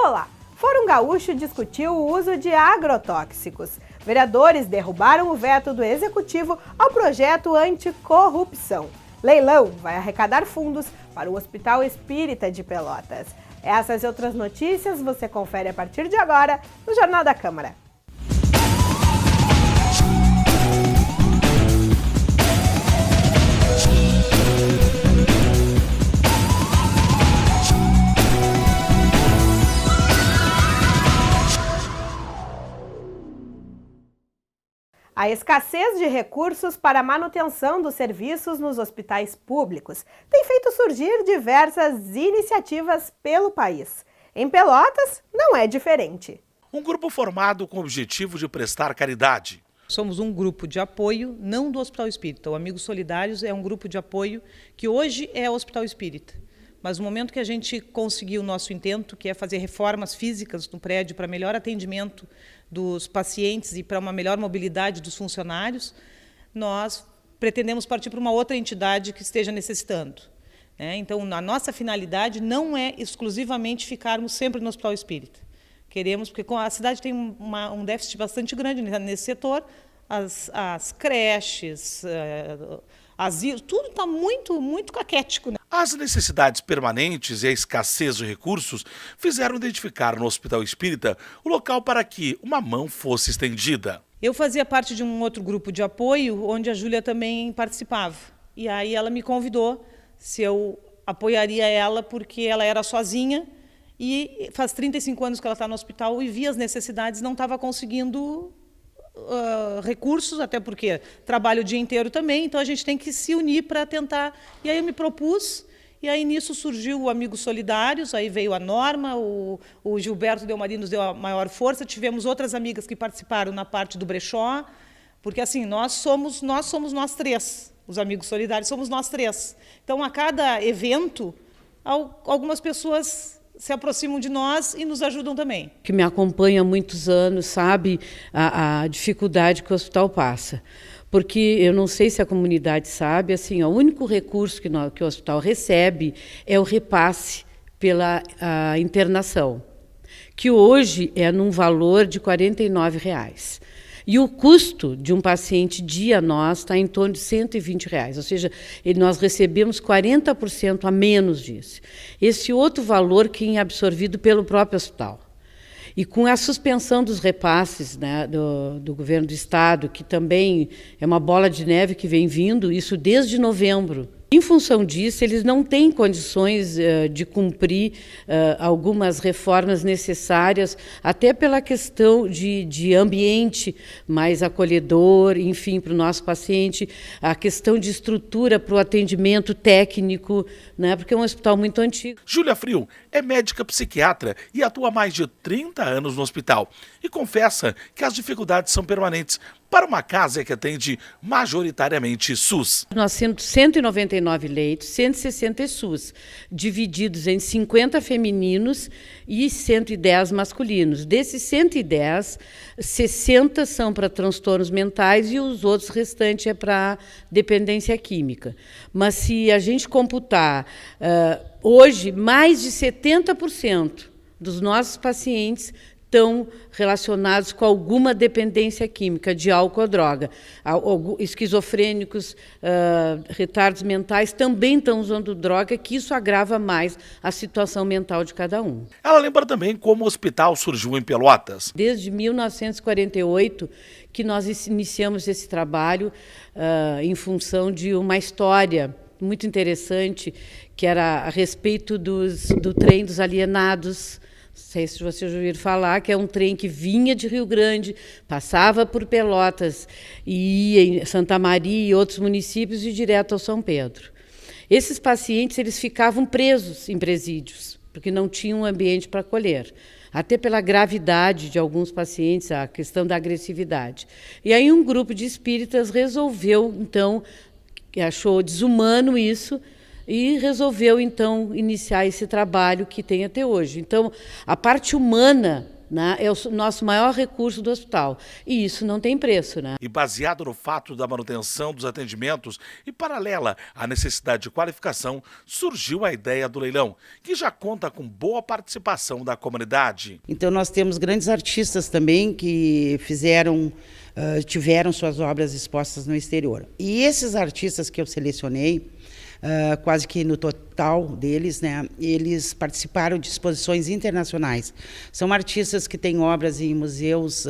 Olá! Fórum Gaúcho discutiu o uso de agrotóxicos. Vereadores derrubaram o veto do Executivo ao projeto anticorrupção. Leilão vai arrecadar fundos para o Hospital Espírita de Pelotas. Essas e outras notícias você confere a partir de agora no Jornal da Câmara. A escassez de recursos para a manutenção dos serviços nos hospitais públicos tem feito surgir diversas iniciativas pelo país. Em Pelotas, não é diferente. Um grupo formado com o objetivo de prestar caridade. Somos um grupo de apoio, não do Hospital Espírita. O Amigos Solidários é um grupo de apoio que hoje é o Hospital Espírita. Mas no momento que a gente conseguiu o nosso intento, que é fazer reformas físicas no prédio para melhor atendimento dos pacientes e para uma melhor mobilidade dos funcionários, nós pretendemos partir para uma outra entidade que esteja necessitando. Então, a nossa finalidade não é exclusivamente ficarmos sempre no Hospital Espírita. Queremos, porque a cidade tem um déficit bastante grande nesse setor, as creches, asilos, tudo está muito caquético. As necessidades permanentes e a escassez de recursos fizeram identificar no Hospital Espírita o local para que uma mão fosse estendida. Eu fazia parte de um outro grupo de apoio, onde a Júlia também participava. E aí ela me convidou se eu apoiaria ela, porque ela era sozinha e faz 35 anos que ela está no hospital e via as necessidades, não estava conseguindo recursos, até porque trabalho o dia inteiro também, então a gente tem que se unir para tentar. E aí eu me propus, e aí nisso surgiu o Amigos Solidários, aí veio a Norma, o Gilberto Delmari nos deu a maior força, tivemos outras amigas que participaram na parte do brechó, porque assim, nós somos nós três, os Amigos Solidários somos nós três. Então, a cada evento, algumas pessoas se aproximam de nós e nos ajudam também. Que me acompanha há muitos anos, sabe a dificuldade que o hospital passa. Porque eu não sei se a comunidade sabe, assim, o único recurso que o hospital recebe é o repasse pela internação, que hoje é num valor de R$ 49,00. E o custo de um paciente dia nosso está em torno de R$ 120,00, ou seja, nós recebemos 40% a menos disso. Esse outro valor que é absorvido pelo próprio hospital. E com a suspensão dos repasses, né, do governo do estado, que também é uma bola de neve que vem vindo, isso desde novembro. Em função disso, eles não têm condições de cumprir algumas reformas necessárias, até pela questão de ambiente mais acolhedor, enfim, para o nosso paciente, a questão de estrutura para o atendimento técnico, né, porque é um hospital muito antigo. Júlia Frio é médica psiquiatra e atua há mais de 30 anos no hospital e confessa que as dificuldades são permanentes para uma casa que atende majoritariamente SUS. Nós temos 199 leitos, 160 SUS, divididos em 50 femininos e 110 masculinos. Desses 110, 60 são para transtornos mentais e os outros restantes é para dependência química. Mas se a gente computar, hoje mais de 70% dos nossos pacientes estão relacionados com alguma dependência química, de álcool ou droga. Esquizofrênicos, retardos mentais também estão usando droga, que isso agrava mais a situação mental de cada um. Ela lembra também como o hospital surgiu em Pelotas. Desde 1948 que nós iniciamos esse trabalho em função de uma história muito interessante, que era a respeito do trem dos alienados. Não sei se vocês ouviram falar, que é um trem que vinha de Rio Grande, passava por Pelotas, e ia em Santa Maria e outros municípios e direto ao São Pedro. Esses pacientes eles ficavam presos em presídios, porque não tinham ambiente para acolher, até pela gravidade de alguns pacientes, a questão da agressividade. E aí um grupo de espíritas resolveu, então, que achou desumano isso, e resolveu, então, iniciar esse trabalho que tem até hoje. Então, a parte humana né? É o nosso maior recurso do hospital. E isso não tem preço, né? E baseado no fato da manutenção dos atendimentos e paralela à necessidade de qualificação, surgiu a ideia do leilão, que já conta com boa participação da comunidade. Então nós temos grandes artistas também que tiveram suas obras expostas no exterior. E esses artistas que eu selecionei, quase que no total deles, né, eles participaram de exposições internacionais. São artistas que têm obras em museus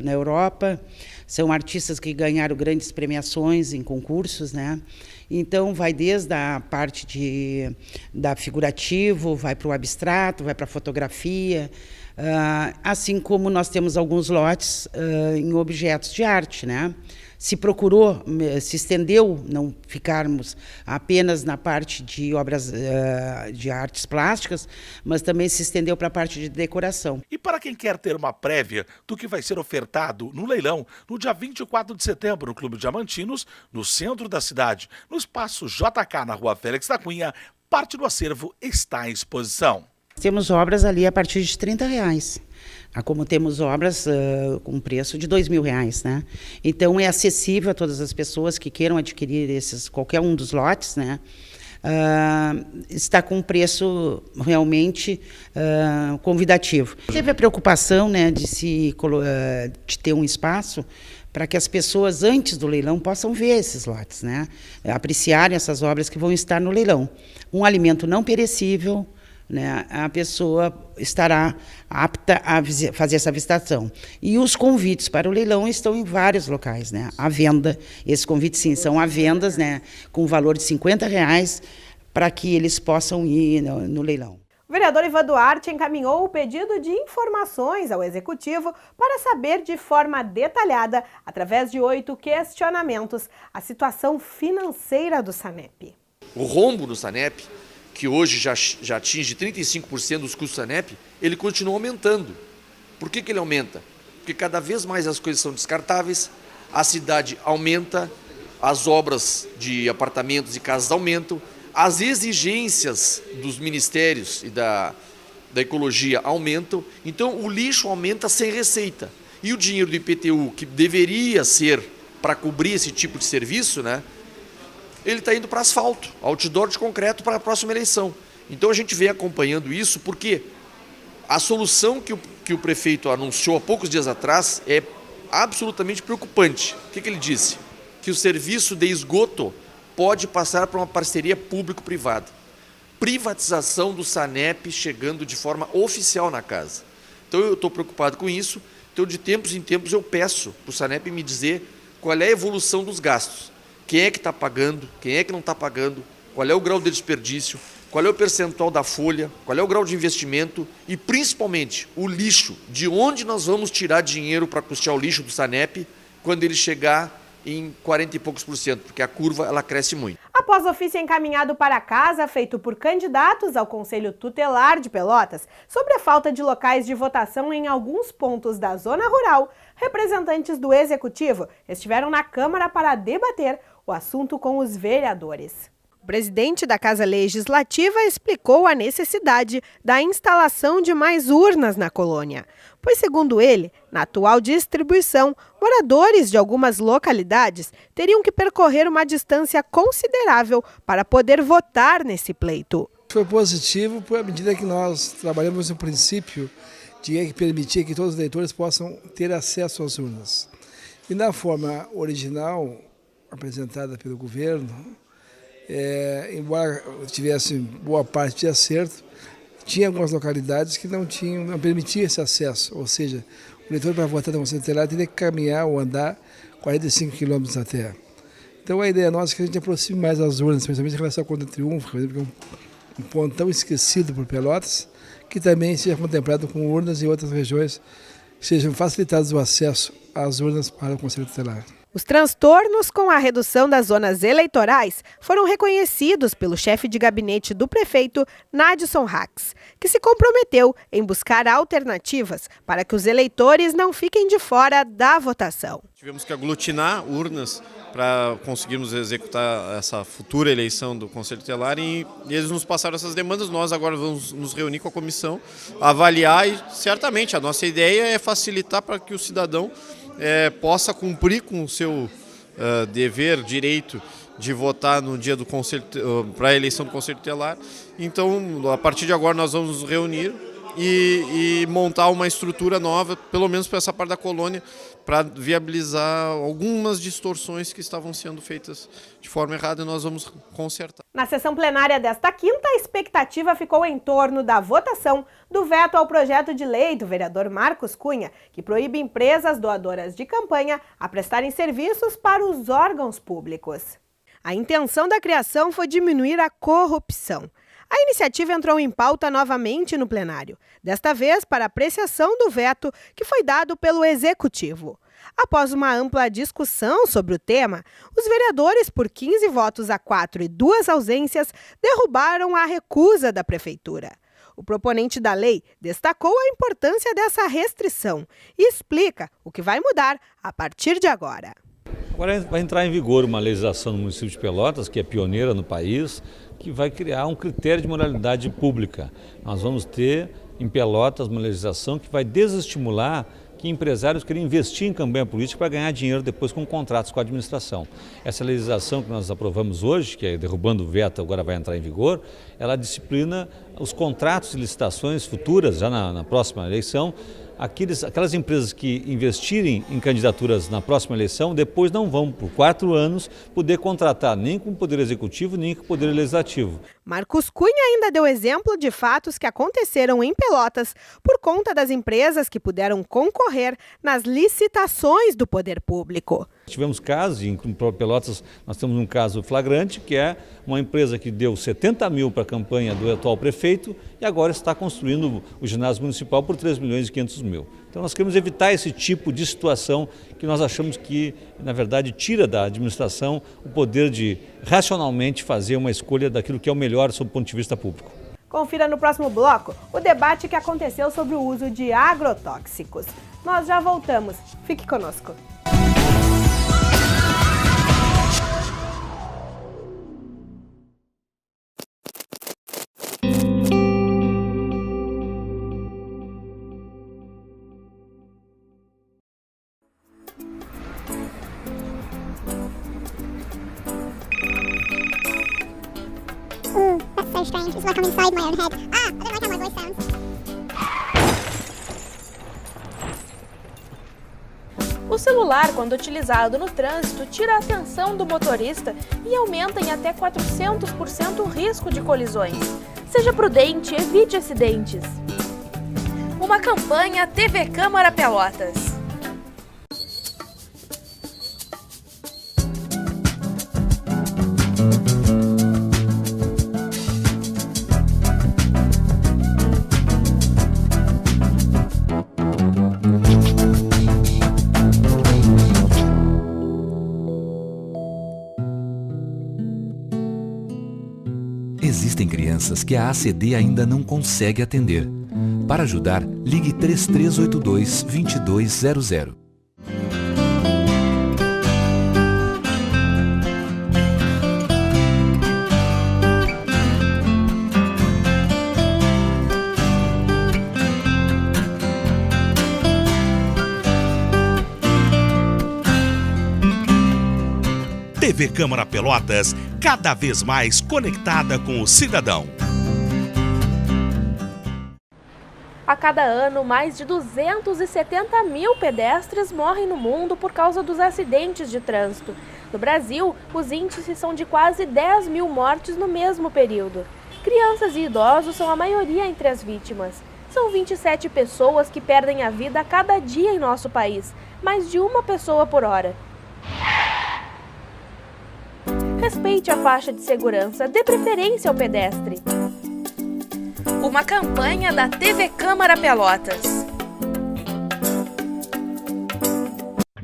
na Europa, são artistas que ganharam grandes premiações em concursos, né? Então vai desde a parte da figurativo, vai para o abstrato, vai para a fotografia, assim como nós temos alguns lotes em objetos de arte, né? Se procurou, se estendeu, não ficarmos apenas na parte de obras de artes plásticas, mas também se estendeu para a parte de decoração. E para quem quer ter uma prévia do que vai ser ofertado no leilão, no dia 24 de setembro, no Clube Diamantinos, no centro da cidade, no espaço JK, na Rua Félix da Cunha, parte do acervo está em exposição. Temos obras ali a partir de R$30. Como temos obras com preço de R$2.000, né? Então é acessível a todas as pessoas que queiram adquirir qualquer um dos lotes, né? Está com um preço realmente convidativo. Teve a preocupação, né, de ter um espaço para que as pessoas antes do leilão possam ver esses lotes, né? Apreciarem essas obras que vão estar no leilão. Um alimento não perecível, né, a pessoa estará apta a fazer essa visitação. E os convites para o leilão estão em vários locais, né, à venda. Esses convites, sim, são à venda, né, com valor de R$50, para que eles possam ir no leilão. O vereador Ivan Duarte encaminhou o pedido de informações ao Executivo para saber de forma detalhada, através de 8 questionamentos, a situação financeira do SANEP. O rombo do SANEP, que hoje já atinge 35% dos custos do SANEP, ele continua aumentando. Por que ele aumenta? Porque cada vez mais as coisas são descartáveis, a cidade aumenta, as obras de apartamentos e casas aumentam, as exigências dos ministérios e da ecologia aumentam, então o lixo aumenta sem receita. E o dinheiro do IPTU, que deveria ser para cobrir esse tipo de serviço, né, ele está indo para asfalto, outdoor de concreto para a próxima eleição. Então a gente vem acompanhando isso porque a solução que o prefeito anunciou há poucos dias atrás é absolutamente preocupante. O que ele disse? Que o serviço de esgoto pode passar para uma parceria público-privada. Privatização do SANEP chegando de forma oficial na casa. Então eu estou preocupado com isso. Então de tempos em tempos eu peço para o SANEP me dizer qual é a evolução dos gastos. Quem é que está pagando, quem é que não está pagando, qual é o grau de desperdício, qual é o percentual da folha, qual é o grau de investimento e, principalmente, o lixo. De onde nós vamos tirar dinheiro para custear o lixo do SANEP quando ele chegar em 40 e poucos %, porque a curva ela cresce muito. Após ofício encaminhado para casa, feito por candidatos ao Conselho Tutelar de Pelotas, sobre a falta de locais de votação em alguns pontos da zona rural, representantes do Executivo estiveram na Câmara para debater o assunto com os vereadores. O presidente da Casa Legislativa explicou a necessidade da instalação de mais urnas na colônia, pois, segundo ele, na atual distribuição, moradores de algumas localidades teriam que percorrer uma distância considerável para poder votar nesse pleito. Foi positivo à medida que nós trabalhamos no princípio de permitir que todos os eleitores possam ter acesso às urnas. E na forma original, apresentada pelo governo, embora tivesse boa parte de acerto, tinha algumas localidades que não permitiam esse acesso, ou seja, o eleitor para votar no Conselho Tutelar teria que caminhar ou andar 45 quilômetros até. Então a ideia nossa é que a gente aproxime mais as urnas, principalmente em relação ao Conde do Triunfo, que é um ponto tão esquecido por Pelotas, que também seja contemplado com urnas em outras regiões, que sejam facilitados o acesso às urnas para o Conselho Tutelar. Os transtornos com a redução das zonas eleitorais foram reconhecidos pelo chefe de gabinete do prefeito, Nadson Rax, que se comprometeu em buscar alternativas para que os eleitores não fiquem de fora da votação. Tivemos que aglutinar urnas para conseguirmos executar essa futura eleição do Conselho Tutelar e eles nos passaram essas demandas. Nós agora vamos nos reunir com a comissão, avaliar e certamente a nossa ideia é facilitar para que o cidadão possa cumprir com o seu dever, direito de votar no dia do Conselho, para a eleição do Conselho Tutelar. Então, a partir de agora nós vamos nos reunir e montar uma estrutura nova, pelo menos para essa parte da colônia, para viabilizar algumas distorções que estavam sendo feitas de forma errada e nós vamos consertar. Na sessão plenária desta quinta, a expectativa ficou em torno da votação do veto ao projeto de lei do vereador Marcos Cunha, que proíbe empresas doadoras de campanha a prestarem serviços para os órgãos públicos. A intenção da criação foi diminuir a corrupção. A iniciativa entrou em pauta novamente no plenário, desta vez para apreciação do veto que foi dado pelo Executivo. Após uma ampla discussão sobre o tema, os vereadores, por 15 votos a 4 e 2 ausências, derrubaram a recusa da Prefeitura. O proponente da lei destacou a importância dessa restrição e explica o que vai mudar a partir de agora. Agora vai entrar em vigor uma legislação no município de Pelotas, que é pioneira no país, que vai criar um critério de moralidade pública. Nós vamos ter em Pelotas uma legislação que vai desestimular que empresários querem investir em campanha política para ganhar dinheiro depois com contratos com a administração. Essa legislação que nós aprovamos hoje, que é derrubando o veto, agora vai entrar em vigor, ela disciplina os contratos e licitações futuras, já na próxima eleição. Aquelas empresas que investirem em candidaturas na próxima eleição, depois não vão, por 4 anos, poder contratar nem com o Poder Executivo, nem com o Poder Legislativo. Marcos Cunha ainda deu exemplo de fatos que aconteceram em Pelotas por conta das empresas que puderam concorrer nas licitações do poder público. Tivemos casos, em Pelotas nós temos um caso flagrante, que é uma empresa que deu 70 mil para a campanha do atual prefeito e agora está construindo o ginásio municipal por 3 milhões e 500 mil. Então nós queremos evitar esse tipo de situação que nós achamos que, na verdade, tira da administração o poder de racionalmente fazer uma escolha daquilo que é o melhor sob o ponto de vista público. Confira no próximo bloco o debate que aconteceu sobre o uso de agrotóxicos. Nós já voltamos. Fique conosco. That's so strange. It's like I'm inside my own head. I don't like how my voice sounds. O celular, quando utilizado no trânsito, tira a atenção do motorista e aumenta em até 400% o risco de colisões. Seja prudente, evite acidentes. Uma campanha TV Câmara Pelotas. Existem crianças que a ACD ainda não consegue atender. Para ajudar, ligue 3382-2200. TV Câmara Pelotas, cada vez mais conectada com o cidadão. A cada ano, mais de 270 mil pedestres morrem no mundo por causa dos acidentes de trânsito. No Brasil, os índices são de quase 10 mil mortes no mesmo período. Crianças e idosos são a maioria entre as vítimas. São 27 pessoas que perdem a vida a cada dia em nosso país, mais de uma pessoa por hora. Respeite a faixa de segurança, dê preferência ao pedestre. Uma campanha da TV Câmara Pelotas.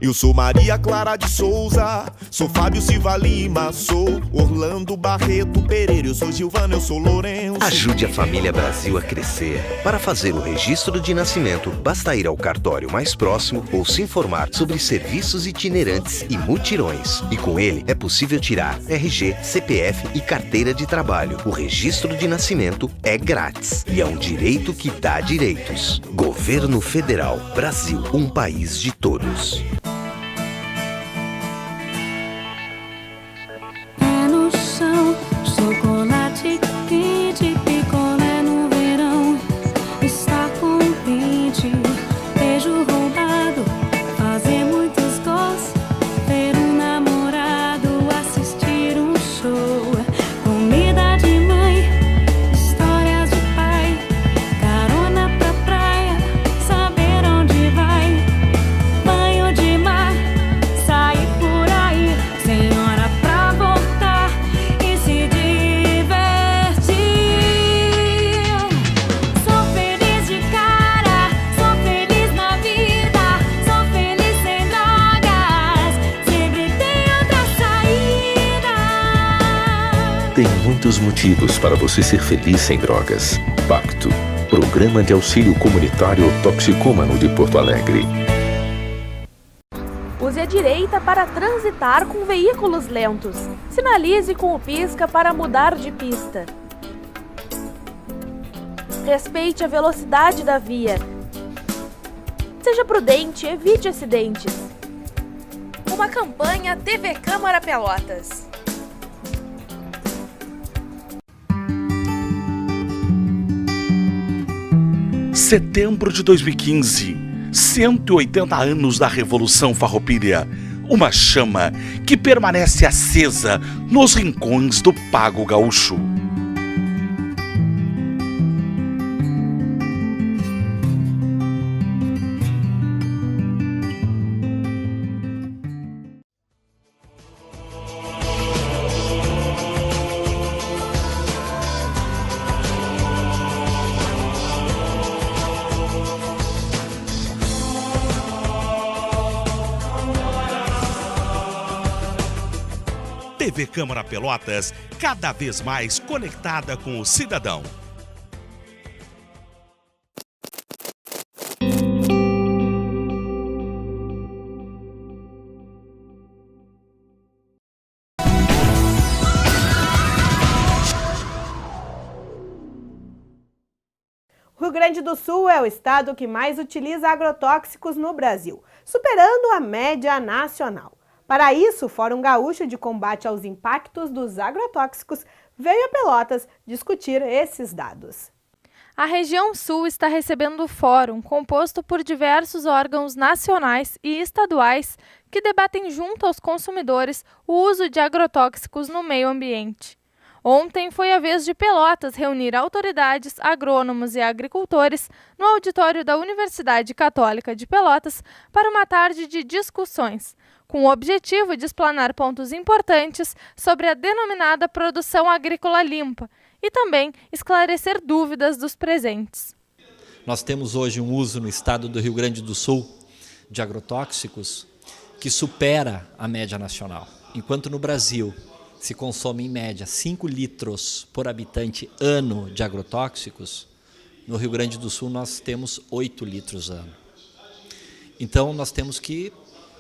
Eu sou Maria Clara de Souza, sou Fábio Silva Lima, sou Orlando Barreto Pereira, eu sou Gilvana, eu sou Lourenço. Ajude a família Brasil a crescer. Para fazer o registro de nascimento, basta ir ao cartório mais próximo ou se informar sobre serviços itinerantes e mutirões. E com ele é possível tirar RG, CPF e carteira de trabalho. O registro de nascimento é grátis e é um direito que dá direitos. Governo Federal. Brasil, um país de todos. Chocolate quente, picolé no verão. Estar contente, beijo roubado, fazer muitos gols, ter um namorado, assistir um show, comida de mãe, histórias de pai, carona pra praia, saber onde vai, banho de mar, sair por aí, sem hora pra voltar e se Tem muitos motivos para você ser feliz sem drogas. Pacto, Programa de Auxílio Comunitário Toxicômano de Porto Alegre. Use a direita para transitar com veículos lentos. Sinalize com o pisca para mudar de pista. Respeite a velocidade da via. Seja prudente, evite acidentes. Uma campanha TV Câmara Pelotas. Setembro de 2015, 180 anos da Revolução Farroupilha, uma chama que permanece acesa nos rincões do Pago Gaúcho. TV Câmara Pelotas, cada vez mais conectada com o cidadão. O Rio Grande do Sul é o estado que mais utiliza agrotóxicos no Brasil, superando a média nacional. Para isso, o Fórum Gaúcho de Combate aos Impactos dos Agrotóxicos veio a Pelotas discutir esses dados. A região sul está recebendo o fórum, composto por diversos órgãos nacionais e estaduais que debatem junto aos consumidores o uso de agrotóxicos no meio ambiente. Ontem foi a vez de Pelotas reunir autoridades, agrônomos e agricultores no auditório da Universidade Católica de Pelotas para uma tarde de discussões, com o objetivo de explanar pontos importantes sobre a denominada produção agrícola limpa e também esclarecer dúvidas dos presentes. Nós temos hoje um uso no estado do Rio Grande do Sul de agrotóxicos que supera a média nacional. Enquanto no Brasil se consome em média 5 litros por habitante ano de agrotóxicos, no Rio Grande do Sul nós temos 8 litros ano. Então nós temos que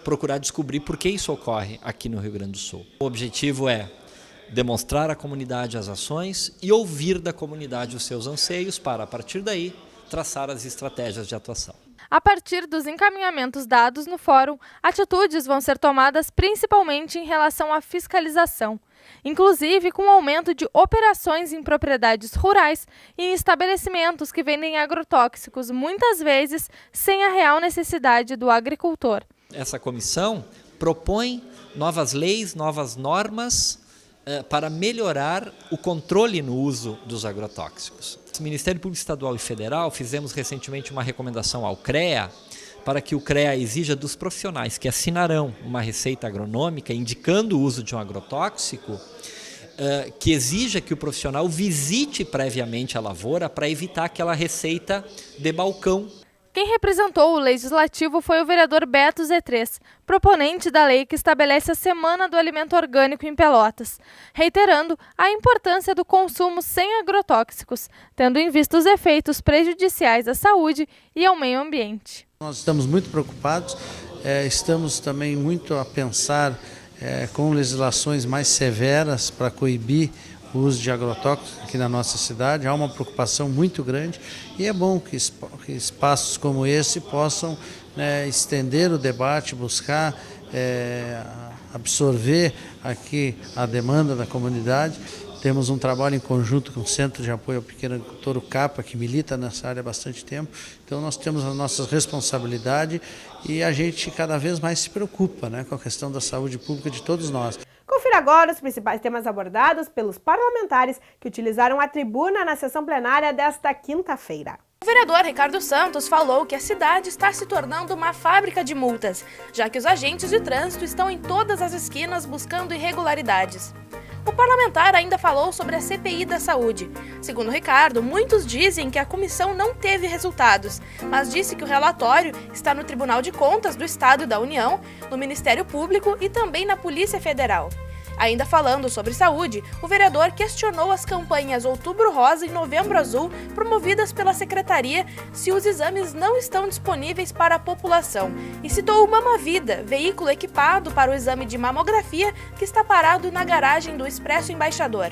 procurar descobrir por que isso ocorre aqui no Rio Grande do Sul. O objetivo é demonstrar à comunidade as ações e ouvir da comunidade os seus anseios para, a partir daí, traçar as estratégias de atuação. A partir dos encaminhamentos dados no fórum, atitudes vão ser tomadas principalmente em relação à fiscalização, inclusive com o aumento de operações em propriedades rurais e em estabelecimentos que vendem agrotóxicos, muitas vezes sem a real necessidade do agricultor. Essa comissão propõe novas leis, novas normas para melhorar o controle no uso dos agrotóxicos. O Ministério Público Estadual e Federal fizemos recentemente uma recomendação ao CREA para que o CREA exija dos profissionais que assinarão uma receita agronômica indicando o uso de um agrotóxico, que exija que o profissional visite previamente a lavoura para evitar aquela receita de balcão. Quem representou o Legislativo foi o vereador Beto Z3, proponente da lei que estabelece a Semana do Alimento Orgânico em Pelotas, reiterando a importância do consumo sem agrotóxicos, tendo em vista os efeitos prejudiciais à saúde e ao meio ambiente. Nós estamos muito preocupados, estamos também muito a pensar com legislações mais severas para coibir o uso de agrotóxicos aqui na nossa cidade. Há uma preocupação muito grande e é bom que espaços como esse possam estender o debate, buscar absorver aqui a demanda da comunidade. Temos um trabalho em conjunto com o Centro de Apoio ao Pequeno Agricultor, o CAPA, que milita nessa área há bastante tempo. Então nós temos a nossa responsabilidade e a gente cada vez mais se preocupa com a questão da saúde pública de todos nós. Confira agora os principais temas abordados pelos parlamentares que utilizaram a tribuna na sessão plenária desta quinta-feira. O vereador Ricardo Santos falou que a cidade está se tornando uma fábrica de multas, já que os agentes de trânsito estão em todas as esquinas buscando irregularidades. O parlamentar ainda falou sobre a CPI da saúde. Segundo Ricardo, muitos dizem que a comissão não teve resultados, mas disse que o relatório está no Tribunal de Contas do Estado e da União, no Ministério Público e também na Polícia Federal. Ainda falando sobre saúde, o vereador questionou as campanhas Outubro Rosa e Novembro Azul promovidas pela Secretaria se os exames não estão disponíveis para a população e citou o Mama Vida, veículo equipado para o exame de mamografia que está parado na garagem do Expresso Embaixador.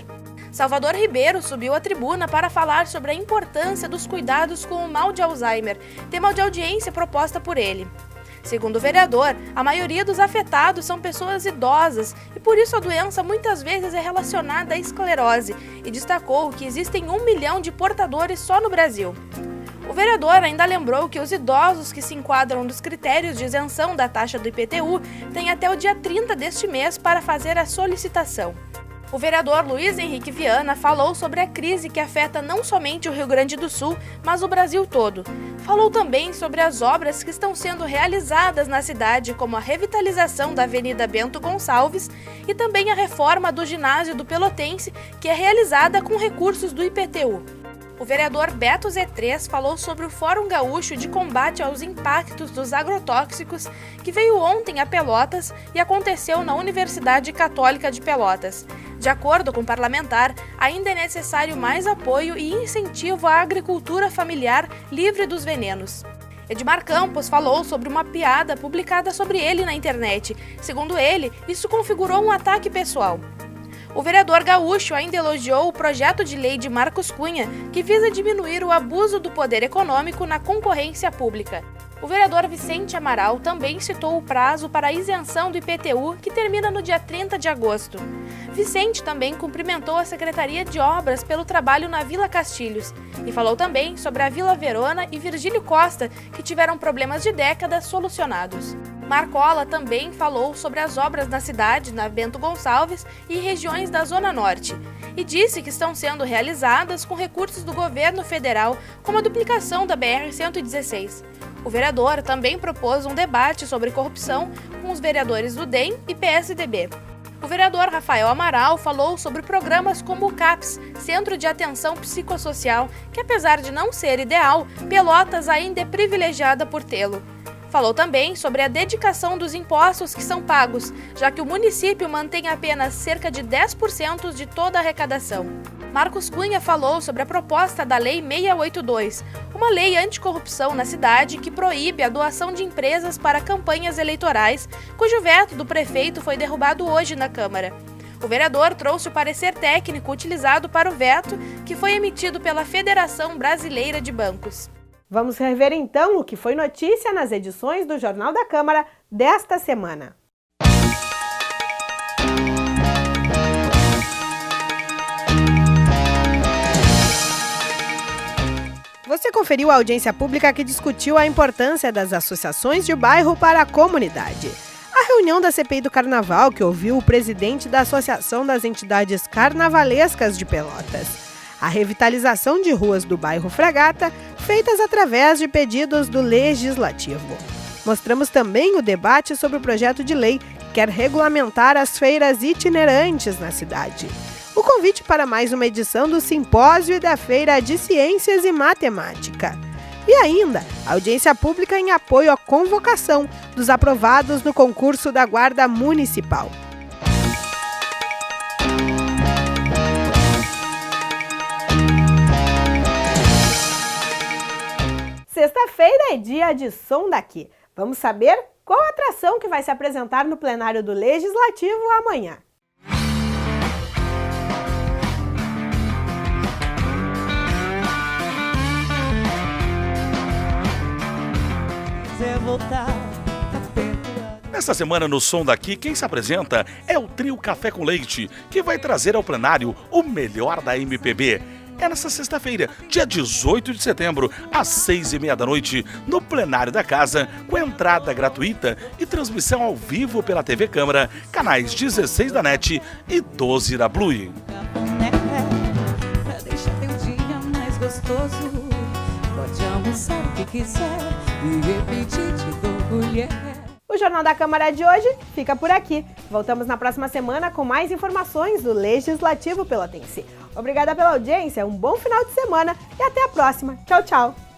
Salvador Ribeiro subiu à tribuna para falar sobre a importância dos cuidados com o mal de Alzheimer, tema de audiência proposta por ele. Segundo o vereador, a maioria dos afetados são pessoas idosas e por isso a doença muitas vezes é relacionada à esclerose e destacou que existem 1 milhão de portadores só no Brasil. O vereador ainda lembrou que os idosos que se enquadram nos critérios de isenção da taxa do IPTU têm até o dia 30 deste mês para fazer a solicitação. O vereador Luiz Henrique Viana falou sobre a crise que afeta não somente o Rio Grande do Sul, mas o Brasil todo. Falou também sobre as obras que estão sendo realizadas na cidade, como a revitalização da Avenida Bento Gonçalves e também a reforma do ginásio do Pelotense, que é realizada com recursos do IPTU. O vereador Beto Z3 falou sobre o Fórum Gaúcho de Combate aos Impactos dos Agrotóxicos, que veio ontem a Pelotas e aconteceu na Universidade Católica de Pelotas. De acordo com o parlamentar, ainda é necessário mais apoio e incentivo à agricultura familiar livre dos venenos. Edmar Campos falou sobre uma piada publicada sobre ele na internet. Segundo ele, isso configurou um ataque pessoal. O vereador gaúcho ainda elogiou o projeto de lei de Marcos Cunha, que visa diminuir o abuso do poder econômico na concorrência pública. O vereador Vicente Amaral também citou o prazo para a isenção do IPTU, que termina no dia 30 de agosto. Vicente também cumprimentou a Secretaria de Obras pelo trabalho na Vila Castilhos e falou também sobre a Vila Verona e Virgílio Costa, que tiveram problemas de décadas solucionados. Marcola também falou sobre as obras na cidade, na Bento Gonçalves e regiões da Zona Norte, e disse que estão sendo realizadas com recursos do governo federal, como a duplicação da BR-116. O vereador também propôs um debate sobre corrupção com os vereadores do DEM e PSDB. O vereador Rafael Amaral falou sobre programas como o CAPS, Centro de Atenção Psicossocial, que apesar de não ser ideal, Pelotas ainda é privilegiada por tê-lo. Falou também sobre a dedicação dos impostos que são pagos, já que o município mantém apenas cerca de 10% de toda a arrecadação. Marcos Cunha falou sobre a proposta da Lei 682, uma lei anticorrupção na cidade que proíbe a doação de empresas para campanhas eleitorais, cujo veto do prefeito foi derrubado hoje na Câmara. O vereador trouxe o parecer técnico utilizado para o veto, que foi emitido pela Federação Brasileira de Bancos. Vamos rever então o que foi notícia nas edições do Jornal da Câmara desta semana. Você conferiu a audiência pública que discutiu a importância das associações de bairro para a comunidade. A reunião da CPI do Carnaval, que ouviu o presidente da Associação das Entidades Carnavalescas de Pelotas. A revitalização de ruas do bairro Fragata, feitas através de pedidos do Legislativo. Mostramos também o debate sobre o projeto de lei que quer regulamentar as feiras itinerantes na cidade. O convite para mais uma edição do Simpósio e da Feira de Ciências e Matemática. E ainda, audiência pública em apoio à convocação dos aprovados no concurso da Guarda Municipal. Sexta-feira é dia de Som Daqui. Vamos saber qual atração que vai se apresentar no plenário do Legislativo amanhã. Nesta semana no Som Daqui, quem se apresenta é o trio Café com Leite, que vai trazer ao plenário o melhor da MPB. É nesta sexta-feira, dia 18 de setembro, às 6h30 da noite, no plenário da casa, com entrada gratuita e transmissão ao vivo pela TV Câmara, canais 16 da NET e 12 da Blue. O Jornal da Câmara de hoje fica por aqui. Voltamos na próxima semana com mais informações do Legislativo Pelotense. Obrigada pela audiência, um bom final de semana e até a próxima. Tchau, tchau!